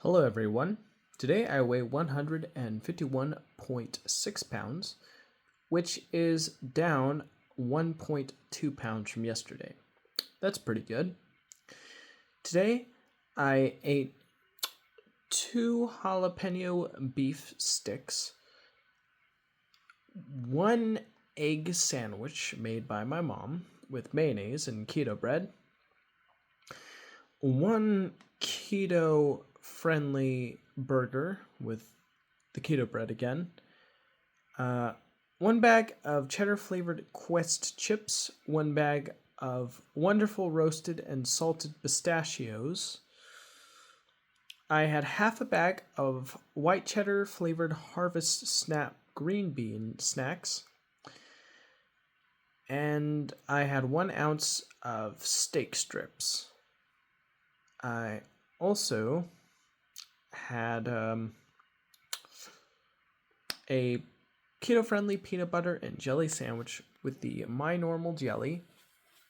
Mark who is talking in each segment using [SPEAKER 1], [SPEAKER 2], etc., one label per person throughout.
[SPEAKER 1] Hello everyone. Today I weigh 151.6 pounds, which is down 1.2 pounds from yesterday. That's pretty good. Today I ate 2 jalapeno beef sticks, 1 egg sandwich made by my mom with mayonnaise and keto bread, 1 keto friendly burger with the keto bread again, 1 bag of cheddar flavored Quest chips, 1 bag of wonderful roasted and salted pistachios. I had half a bag of white cheddar flavored Harvest Snap green bean snacks, and I had 1 ounce of steak strips. I also had a keto-friendly peanut butter and jelly sandwich with the My Normal jelly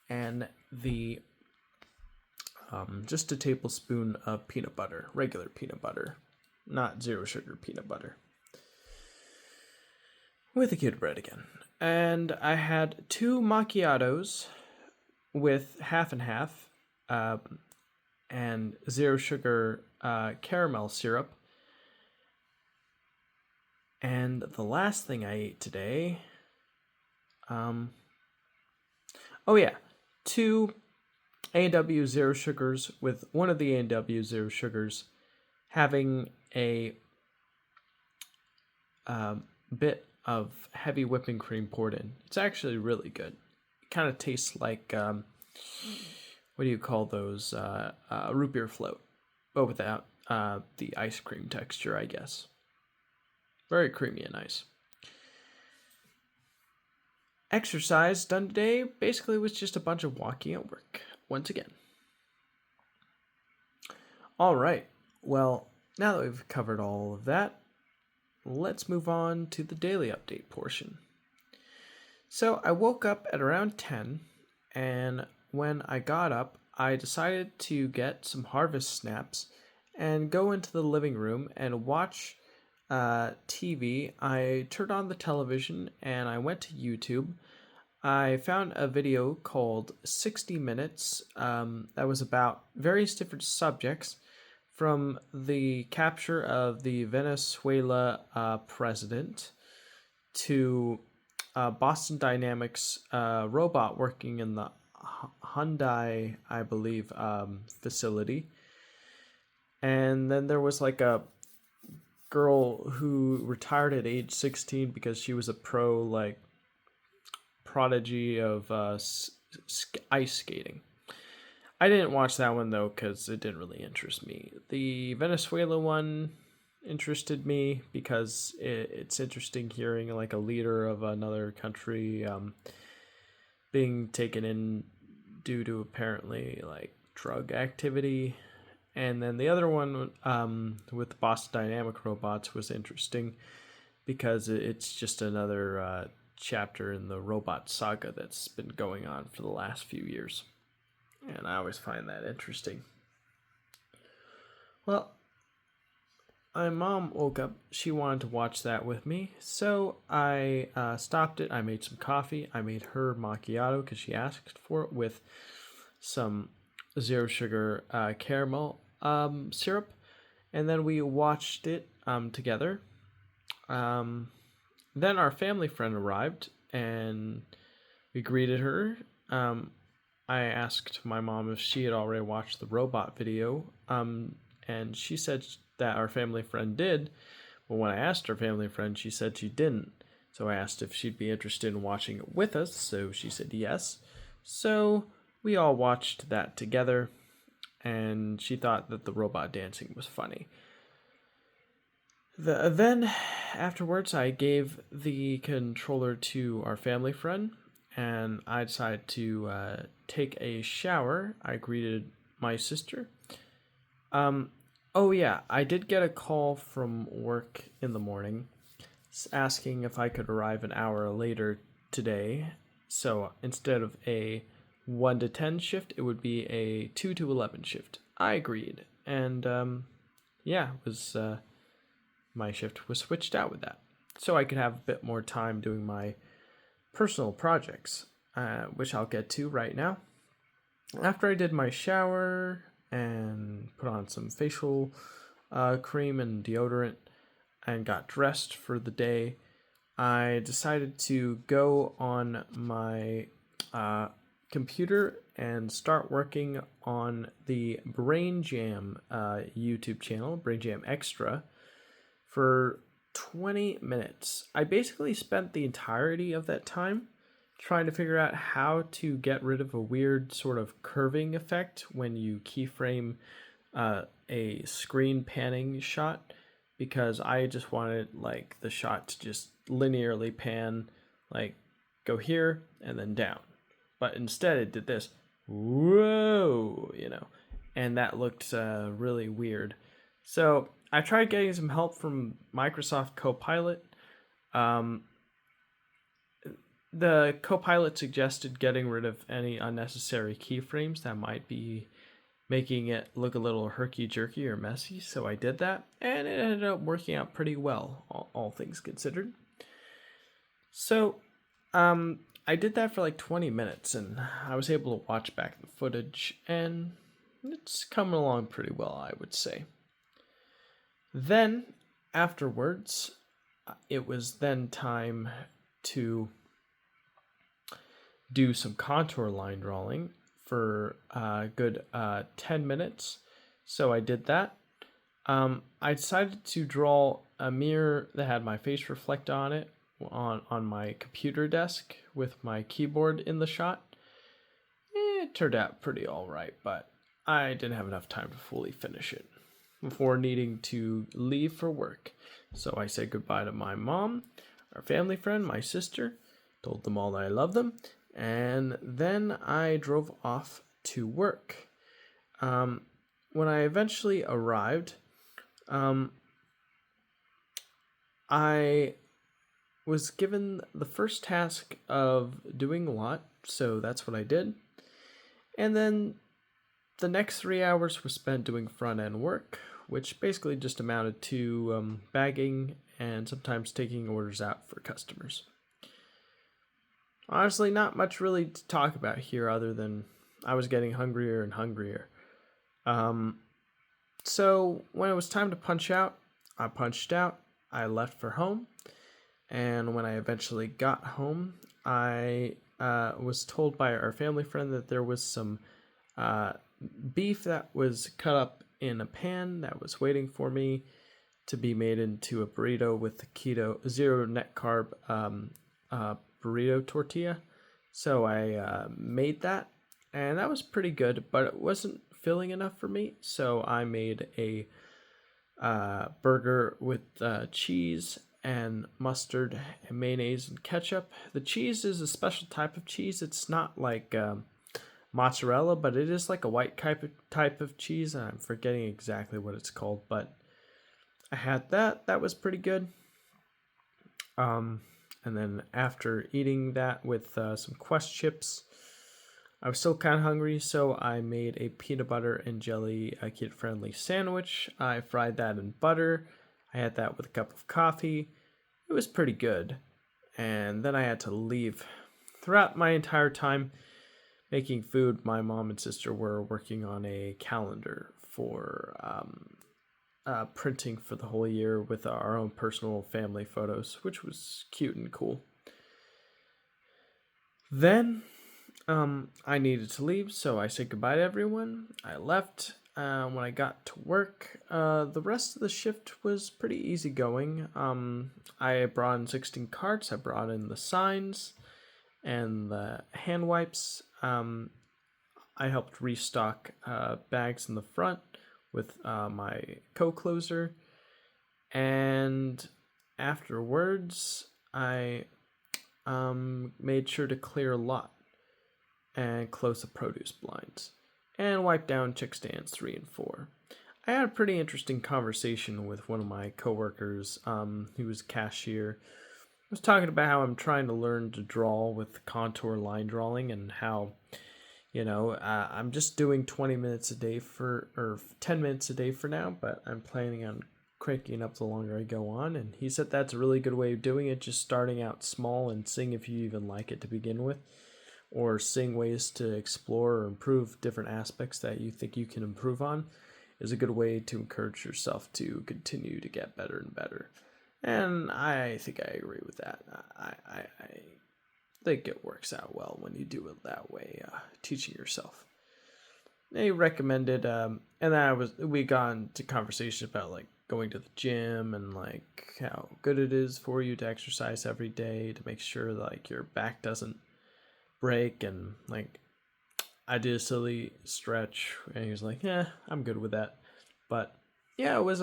[SPEAKER 1] and the just a tablespoon of peanut butter, regular peanut butter, not zero sugar peanut butter, with the keto bread again. And I had 2 macchiatos with half and half and zero sugar caramel syrup. And the last thing I ate today, 2 A&W zero sugars, with one of the A&W zero sugars having a bit of heavy whipping cream poured in. It's actually really good. It kind of tastes like, what do you call those? Root beer float, but without the ice cream texture, I guess. Very creamy and nice. Exercise done today basically was just a bunch of walking at work, once again. All right, well, now that we've covered all of that, let's move on to the daily update portion. So I woke up at around 10, and when I got up, I decided to get some Harvest Snaps and go into the living room and watch TV. I turned on the television and I went to YouTube. I found a video called 60 Minutes that was about various different subjects, from the capture of the Venezuela president to Boston Dynamics robot working in the Hyundai, I believe, facility. And then there was like a girl who retired at age 16 because she was a prodigy of ice skating. I didn't watch that one though because it didn't really interest me. The Venezuela one interested me because it's interesting hearing like a leader of another country being taken in due to apparently like drug activity. And then the other one with the Boston Dynamic robots was interesting because it's just another chapter in the robot saga that's been going on for the last few years. And I always find that interesting. Well, my mom woke up. She wanted to watch that with me. So I stopped it. I made some coffee. I made her macchiato because she asked for it, with some zero sugar caramel syrup, and then we watched it together. Then our family friend arrived and we greeted her. I asked my mom if she had already watched the robot video, and she said that our family friend did, but when I asked our family friend, she said she didn't. So I asked if she'd be interested in watching it with us, so she said yes. So we all watched that together, and she thought that the robot dancing was funny. Then, afterwards, I gave the controller to our family friend, and I decided to take a shower. I greeted my sister. I did get a call from work in the morning asking if I could arrive an hour later today. So instead of a 1 to 10 shift, it would be a 2 to 11 shift. I agreed, and yeah, it was my shift was switched out with that, so I could have a bit more time doing my personal projects, which I'll get to right now. After I did my shower and put on some facial cream and deodorant and got dressed for the day, I decided to go on my computer and start working on the Brain Jam YouTube channel, Brain Jam Extra, for 20 minutes. I basically spent the entirety of that time trying to figure out how to get rid of a weird sort of curving effect when you keyframe a screen panning shot, because I just wanted like the shot to just linearly pan, like go here and then down. But instead it did this, whoa, and that looked really weird. So I tried getting some help from Microsoft Copilot. The Copilot suggested getting rid of any unnecessary keyframes that might be making it look a little herky-jerky or messy, so I did that, and it ended up working out pretty well, all things considered. So, I did that for like 20 minutes, and I was able to watch back the footage, and it's coming along pretty well, I would say. Then, afterwards, it was then time to do some contour line drawing for a good 10 minutes. So I did that. I decided to draw a mirror that had my face reflect on it on my computer desk with my keyboard in the shot. It turned out pretty all right, but I didn't have enough time to fully finish it before needing to leave for work. So I said goodbye to my mom, our family friend, my sister, told them all that I love them, and then I drove off to work. When I eventually arrived, I was given the first task of doing a lot, so that's what I did. And then the next 3 hours were spent doing front-end work, which basically just amounted to bagging and sometimes taking orders out for customers. Honestly, not much really to talk about here other than I was getting hungrier and hungrier. So when it was time to punch out, I punched out. I left for home. And when I eventually got home, I was told by our family friend that there was some beef that was cut up in a pan that was waiting for me to be made into a burrito with the keto zero net carb burrito tortilla. So I made that, and that was pretty good, but it wasn't filling enough for me. So I made a burger with cheese and mustard and mayonnaise and ketchup. The cheese is a special type of cheese. It's not like mozzarella, but it is like a white type of cheese. I'm forgetting exactly what it's called, but I had that. That was pretty good. And then after eating that with some Quest chips, I was still kind of hungry, so I made a peanut butter and jelly kid-friendly sandwich. I fried that in butter. I had that with a cup of coffee. It was pretty good. And then I had to leave. Throughout my entire time making food, my mom and sister were working on a calendar for printing for the whole year with our own personal family photos, which was cute and cool. Then I needed to leave, so I said goodbye to everyone. I left. When I got to work, the rest of the shift was pretty easygoing. I brought in 16 carts. I brought in the signs and the hand wipes. I helped restock bags in the front with my co-closer. And afterwards, I made sure to clear a lot and close the produce blinds and wipe down chick stands 3 and 4. I had a pretty interesting conversation with one of my coworkers who was a cashier. I was talking about how I'm trying to learn to draw with contour line drawing and how I'm just doing 20 minutes a day or 10 minutes a day for now, but I'm planning on cranking up the longer I go on. And he said that's a really good way of doing it, just starting out small and seeing if you even like it to begin with, or seeing ways to explore or improve different aspects that you think you can improve on is a good way to encourage yourself to continue to get better and better. And I think I agree with that. I think it works out well when you do it that way, teaching yourself. They recommended, and then we got into conversation about like going to the gym and like how good it is for you to exercise every day to make sure that, like, your back doesn't break. And like, I did a silly stretch, and he was like, "Yeah, I'm good with that." But yeah, it was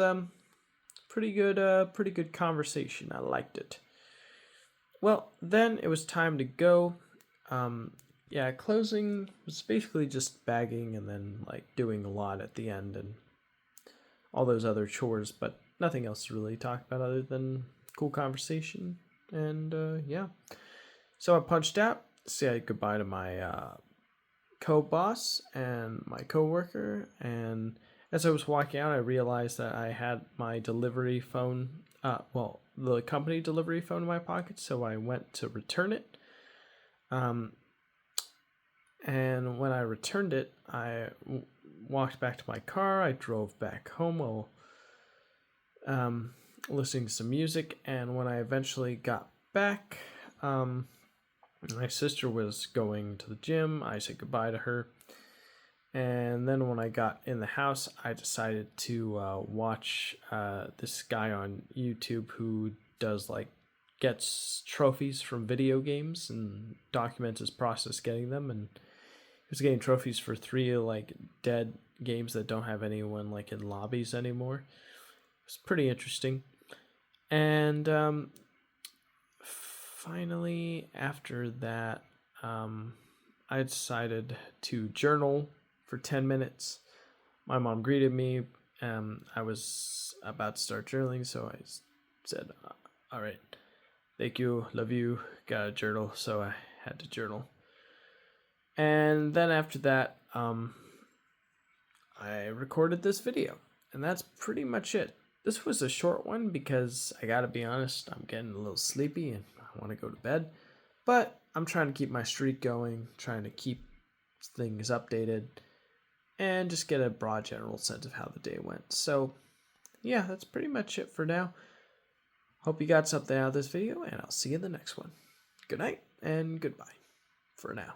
[SPEAKER 1] pretty good conversation. I liked it. Well, then it was time to go. Yeah, closing was basically just bagging and then like doing a lot at the end and all those other chores, but nothing else to really talk about other than cool conversation. And yeah, so I punched out, said goodbye to my co-boss and my co-worker, and as I was walking out, I realized that I had my delivery phone, the company delivery phone in my pocket, so I went to return it. And when I returned it, I walked back to my car. I drove back home while listening to some music. And when I eventually got back, my sister was going to the gym. I said goodbye to her. And then when I got in the house, I decided to watch this guy on YouTube who does like gets trophies from video games and documents his process getting them. And he was getting trophies for 3 like dead games that don't have anyone like in lobbies anymore. It's pretty interesting. And finally, after that, I decided to journal for 10 minutes. My mom greeted me. I was about to start journaling, so I said, all right, thank you, love you, got a journal. So I had to journal. And then after that, I recorded this video. And that's pretty much it. This was a short one because I gotta be honest, I'm getting a little sleepy and I want to go to bed. But I'm trying to keep my streak going, trying to keep things updated, and just get a broad general sense of how the day went. So, yeah, that's pretty much it for now. Hope you got something out of this video, and I'll see you in the next one. Good night, and goodbye for now.